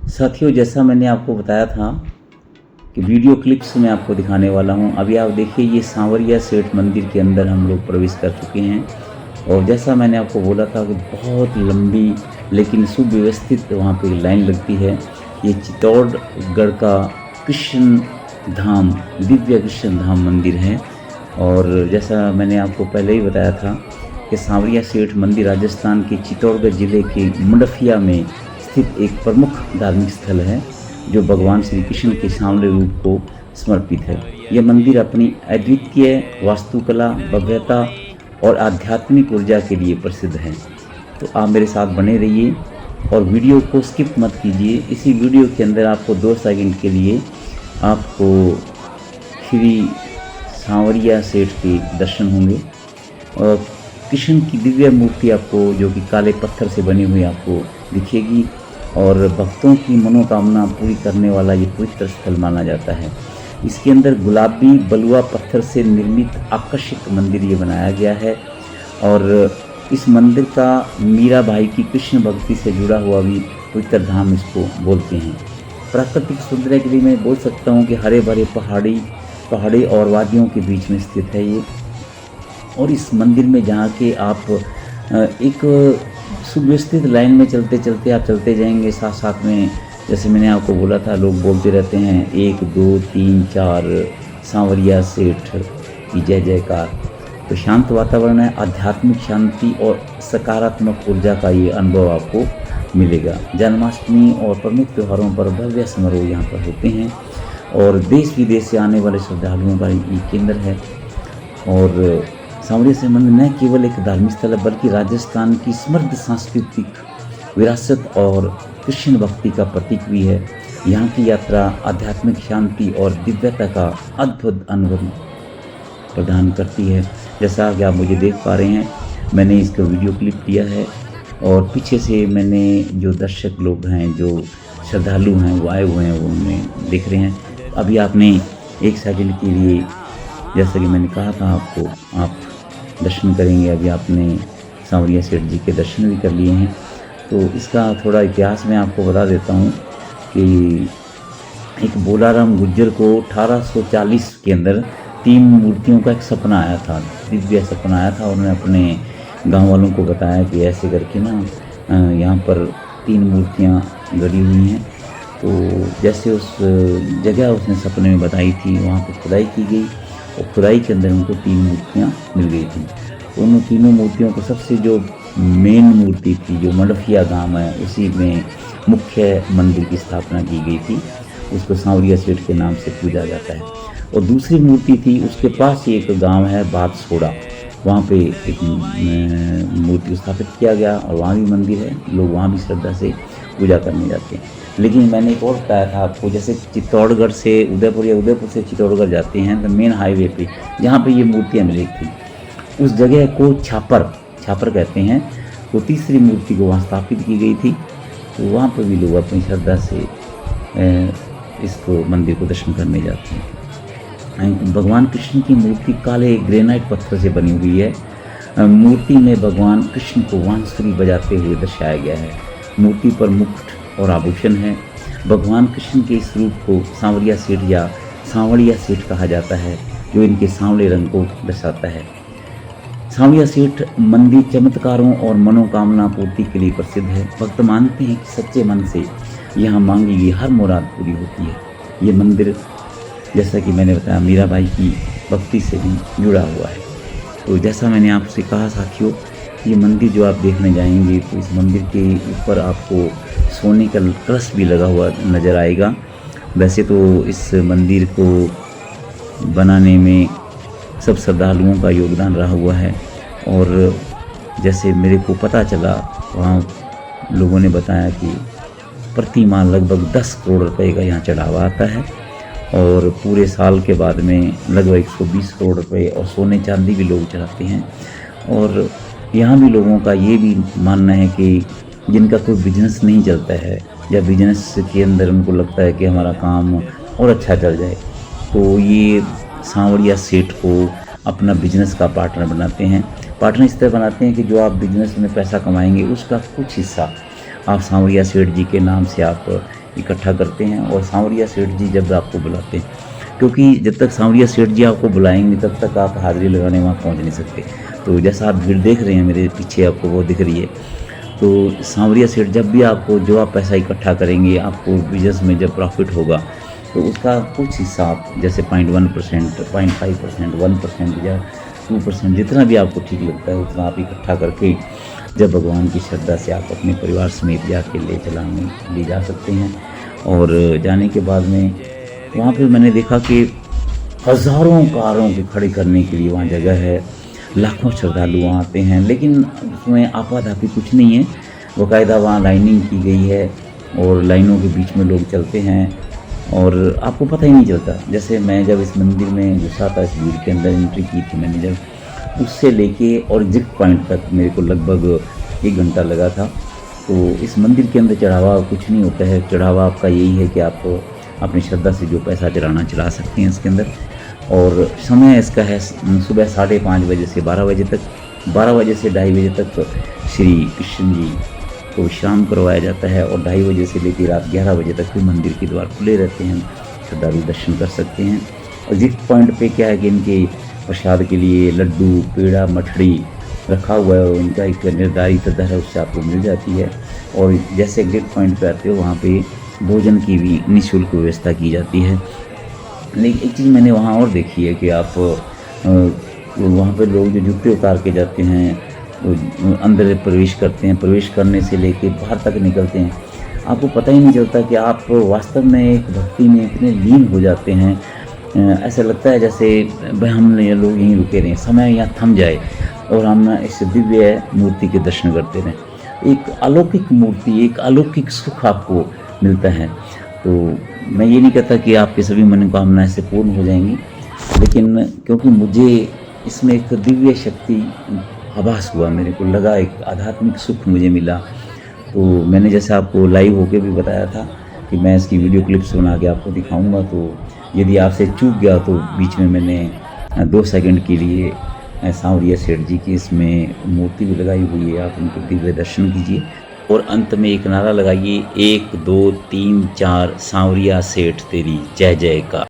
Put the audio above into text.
साथियों, जैसा मैंने आपको बताया था कि वीडियो क्लिप्स में आपको दिखाने वाला हूं। अभी आप देखिए, ये सांवरिया सेठ मंदिर के अंदर हम लोग प्रवेश कर चुके हैं। और जैसा मैंने आपको बोला था कि बहुत लंबी लेकिन सुव्यवस्थित वहाँ पे लाइन लगती है। ये चित्तौड़गढ़ का कृष्ण धाम, दिव्य कृष्ण धाम मंदिर है। और जैसा मैंने आपको पहले ही बताया था कि सांवरिया सेठ मंदिर राजस्थान के चित्तौड़गढ़ जिले के मुंडफिया में स्थित एक प्रमुख धार्मिक स्थल है, जो भगवान श्री कृष्ण के सांवले रूप को समर्पित है। यह मंदिर अपनी अद्वितीय वास्तुकला, भव्यता और आध्यात्मिक ऊर्जा के लिए प्रसिद्ध है। तो आप मेरे साथ बने रहिए और वीडियो को स्किप मत कीजिए। इसी वीडियो के अंदर आपको 2 सेकंड के लिए आपको श्री सांवरिया सेठ के दर्शन होंगे और कृष्ण की दिव्य मूर्ति आपको, जो कि काले पत्थर से बनी हुई आपको दिखेगी। और भक्तों की मनोकामना पूरी करने वाला ये पवित्र स्थल माना जाता है। इसके अंदर गुलाबी बलुआ पत्थर से निर्मित आकर्षक मंदिर ये बनाया गया है। और इस मंदिर का मीराबाई की कृष्ण भक्ति से जुड़ा हुआ भी पवित्र धाम इसको बोलते हैं। प्राकृतिक सौंदर्य के लिए मैं बोल सकता हूँ कि हरे भरे पहाड़ी और वादियों के बीच में स्थित है ये। और इस मंदिर में जहाँ के आप एक सुव्यवस्थित लाइन में चलते चलते आप चलते जाएंगे, साथ साथ में जैसे मैंने आपको बोला था, लोग बोलते रहते हैं 1 2 3 4 सांवरिया सेठ की जय जयकार। तो शांत वातावरण है, आध्यात्मिक शांति और सकारात्मक ऊर्जा का ये अनुभव आपको मिलेगा। जन्माष्टमी और प्रमुख त्योहारों पर भव्य समारोह यहाँ पर होते हैं और देश विदेश से आने वाले श्रद्धालुओं का ये केंद्र है। और सांवरिया सेठ मंदिर न केवल एक धार्मिक स्थल है, बल्कि राजस्थान की समृद्ध सांस्कृतिक विरासत और कृष्ण भक्ति का प्रतीक भी है। यहाँ की यात्रा आध्यात्मिक शांति और दिव्यता का अद्भुत अनुभव प्रदान करती है। जैसा कि आप मुझे देख पा रहे हैं, मैंने इसका वीडियो क्लिप लिया है और पीछे से मैंने जो दर्शक लोग हैं, जो श्रद्धालु हैं, वो आए हुए हैं, वो उन्हें देख रहे हैं। अभी आपने 1 सेकंड के लिए, जैसा कि मैंने कहा था आपको, आप दर्शन करेंगे। अभी आपने सांवरिया सेठ जी के दर्शन भी कर लिए हैं। तो इसका थोड़ा इतिहास मैं आपको बता देता हूँ कि एक बोलाराम गुज्जर को 1840 के अंदर 3 मूर्तियों का एक सपना आया था, दिव्य सपना आया था। उन्होंने अपने गांव वालों को बताया कि ऐसे करके ना यहाँ पर 3 मूर्तियाँ गड़ी हुई हैं। तो जैसे उस जगह उसने सपने में बताई थी, वहाँ पर खुदाई की गई और खुदाई के अंदर उनको 3 मूर्तियाँ मिल गई थी। उन तीनों मूर्तियों को सबसे जो मेन मूर्ति थी, जो मुंडफिया गांव है, उसी में मुख्य मंदिर की स्थापना की गई थी। उसको सांवरिया सेठ के नाम से पूजा जाता है। और दूसरी मूर्ति थी, उसके पास ही एक गांव है बादसोड़ा, वहाँ पे एक मूर्ति स्थापित किया गया और वहाँ भी मंदिर है। लोग वहाँ भी श्रद्धा से पूजा करने जाते हैं। लेकिन मैंने एक और बताया था आपको, जैसे चित्तौड़गढ़ से उदयपुर या उदयपुर से चित्तौड़गढ़ जाते हैं तो मेन हाईवे पे जहाँ पे ये मूर्तियाँ मिली थी, उस जगह को छापर कहते हैं। तो तीसरी मूर्ति को वहाँ स्थापित की गई थी। तो वहाँ पर भी लोग अपनी श्रद्धा से इसको मंदिर को दर्शन करने जाते हैं। भगवान कृष्ण की मूर्ति काले ग्रेनाइट पत्थर से बनी हुई है। मूर्ति में भगवान कृष्ण को बांसुरी बजाते हुए दर्शाया गया है। मूर्ति पर मुकुट और आभूषण है। भगवान कृष्ण के इस रूप को सांवरिया सेठ या सांवरिया सेठ कहा जाता है, जो इनके सांवले रंग को दर्शाता है। सांवरिया सेठ मंदिर चमत्कारों और मनोकामना पूर्ति के लिए प्रसिद्ध है। भक्त मानते हैं कि सच्चे मन से यहाँ मांगी गई हर मुराद पूरी होती है। ये मंदिर, जैसा कि मैंने बताया, मीराबाई की भक्ति से भी जुड़ा हुआ है। तो जैसा मैंने आपसे कहा साथियों, ये मंदिर जो आप देखने जाएंगे तो इस मंदिर के ऊपर आपको सोने का कलश भी लगा हुआ नज़र आएगा। वैसे तो इस मंदिर को बनाने में सब श्रद्धालुओं का योगदान रहा हुआ है। और जैसे मेरे को पता चला, वहाँ लोगों ने बताया कि प्रति माह लगभग 10 करोड़ रुपए का यहाँ चढ़ावा आता है और पूरे साल के बाद में लगभग 120 करोड़ रुपए और सोने चांदी भी लोग चढ़ाते हैं। और यहाँ भी लोगों का ये भी मानना है कि जिनका कोई बिजनेस नहीं चलता है या बिजनेस के अंदर उनको लगता है कि हमारा काम और अच्छा चल जाए, तो ये सांवरिया सेठ को अपना बिजनेस का पार्टनर बनाते हैं। पार्टनर इस तरह बनाते हैं कि जो आप बिजनेस में पैसा कमाएंगे उसका कुछ हिस्सा आप सांवरिया सेठ जी के नाम से आप इकट्ठा करते हैं और सांवरिया सेठ जी जब आपको बुलाते हैं, क्योंकि जब तक सांवरिया सेठ जी आपको बुलाएंगे तब तक आप हाज़िरी लगाने वहाँ पहुँच नहीं सकते। तो जैसा आप भीड़ देख रहे हैं मेरे पीछे आपको वो दिख रही है, तो सांवरिया सेठ जब भी आपको जो आप पैसा इकट्ठा करेंगे, आपको बिज़नेस में जब प्रॉफ़िट होगा तो उसका कुछ हिस्सा आप जैसे 0.1%, 0.5%, 1% या 2% जितना भी आपको ठीक लगता है उतना आप इकट्ठा करके जब भगवान की श्रद्धा से आप अपने परिवार समेत जाके ले जा सकते हैं। और जाने के बाद में वहाँ पे मैंने देखा कि हज़ारों कारों के खड़े करने के लिए वहाँ जगह है, लाखों श्रद्धालु वहाँ आते हैं, लेकिन उसमें आपाधापी कुछ नहीं है। बाकायदा वहाँ लाइनिंग की गई है और लाइनों के बीच में लोग चलते हैं और आपको पता ही नहीं चलता। जैसे मैं जब इस मंदिर में घुसा था, इस भीड़ के अंदर एंट्री की थी मैंने जब, उससे लेके और एग्जिट पॉइंट तक मेरे को लगभग 1 घंटा लगा था। तो इस मंदिर के अंदर चढ़ावा कुछ नहीं होता है, चढ़ावा आपका यही है कि आप अपनी श्रद्धा से जो पैसा चढ़ा सकते हैं इसके अंदर। और समय इसका है सुबह 5:30 बजे से 12 बजे तक, 12 बजे से 2:30 बजे तक श्री कृष्ण जी को विश्राम करवाया जाता है और 2:30 बजे से लेकर रात 11 बजे तक भी मंदिर के द्वार खुले रहते हैं, श्रद्धालु दर्शन कर सकते हैं। और एग्जिट पॉइंट पे क्या है कि इनके प्रसाद के लिए लड्डू, पेड़ा, मठड़ी रखा हुआ है, उनका एक निर्धारित दर है उससे आपको मिल जाती है। और जैसे एग्जिट पॉइंट पे आते हो वहाँ पे भोजन की भी निःशुल्क व्यवस्था की जाती है। लेकिन एक चीज़ मैंने वहाँ और देखी है कि आप वहाँ पे लोग जो जूते उतार के जाते हैं, अंदर प्रवेश करते हैं, प्रवेश करने से लेके बाहर तक निकलते हैं, आपको पता ही नहीं चलता कि आप वास्तव में एक भक्ति में इतने लीन हो जाते हैं। ऐसा लगता है जैसे भाई हम ये लोग यहीं रुके रहें, समय यहाँ थम जाए और हम इस दिव्य मूर्ति के दर्शन करते रहें। एक अलौकिक मूर्ति, एक अलौकिक सुख आपको मिलता है। तो मैं ये नहीं कहता कि आपकी सभी मनोकामनाएं से पूर्ण हो जाएंगी, लेकिन क्योंकि मुझे इसमें एक दिव्य शक्ति आभास हुआ, मेरे को लगा एक आध्यात्मिक सुख मुझे मिला। तो मैंने जैसे आपको लाइव होके भी बताया था कि मैं इसकी वीडियो क्लिप्स बना के आपको दिखाऊंगा, तो यदि आपसे चूक गया तो बीच में मैंने 2 सेकंड के लिए सांवरिया सेठ जी की इसमें मूर्ति भी लगाई हुई है, आप उनके दिव्य दर्शन कीजिए और अंत में एक नारा लगाइए, 1 2 3 4 सांवरिया सेठ तेरी जय जय का।